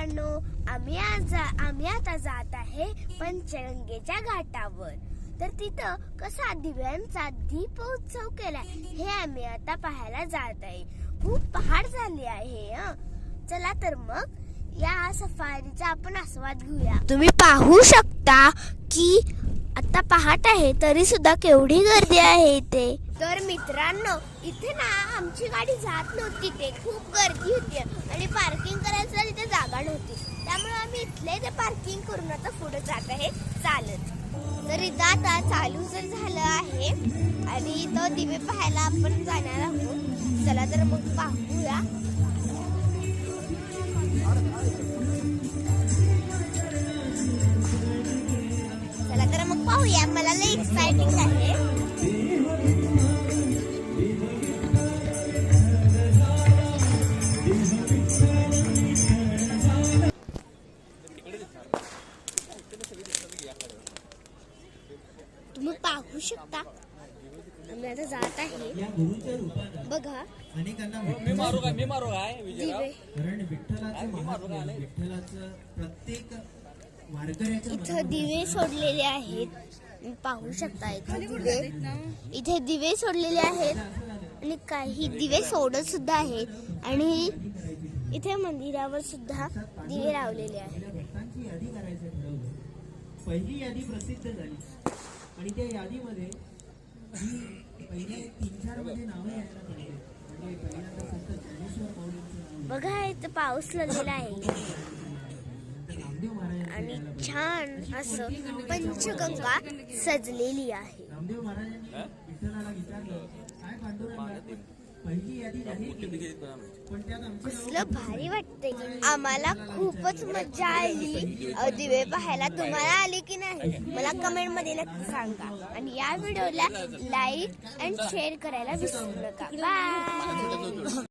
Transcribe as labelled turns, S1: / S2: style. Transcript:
S1: मित्रांनो, आम्ही आता जात आहे पंचगंगेच्या घाटावर. तर तिथं कसा दिव्यांचा दीपोत्सव केलाय हे आम्ही आता पाहायला जात आहे. खूप पहाड झाली आहे. चला तर मग या सफारीचा आपण आस्वाद घेऊया. तुम्ही पाहू शकता की आता पहाट आहे तरी सुद्धा केवढी गर्दी आहे इथे. तर मित्रांनो, इथे ना आमची गाडी जात नव्हती, ते खूप गर्दी होती आणि पार्किंग करायला तिथे जागा नव्हती. त्यामुळे आम्ही इथले ते पार्किंग करून आता पुढे जात आहे चालत. तर इथं आता चालू जर झालं आहे आणि इथं दिवे पाहायला आपण जाणार आहोत. चला तर मग पाहूया. चला तर मग पाहूया. मला लई एक्साइटिंग आहे. तुम्ही पाहू शकता आम्ही आता जात आहे. बघा इथं दिवे सोडलेले आहेत. पाहू शकता इथे दिवे सोडलेले आहेत आणि काही दिवे सोडत सुद्धा आहेत आणि इथे मंदिरावर सुद्धा दिवे लावलेले आहेत.
S2: पहिली यादी प्रसिद्ध झाली आणि त्या यादीमध्ये पहिले 3-4 मध्ये नावे यायला पाहिजे. म्हणजे पहिल्यांदा संत ज्ञानेश्वर माऊलींचं नाव.
S1: बघा इथं पाऊस लागलेला आहे आणि छान असं पंचगंगा सजलेली आहे.
S2: रामदेव महाराजांनी विठ्ठलाला विचारलं, काय पांडुरंगा पहिली यादी झाली पण त्यात आमची
S1: कसलं भारी वाटतंय. आम्हाला खूपच मजा आली दिवे पाहायला. तुम्हाला आली की नाही मला कमेंट मध्ये नक्की सांगा आणि या व्हिडिओला लाईक आणि शेअर करायला विसरू नका. बाय.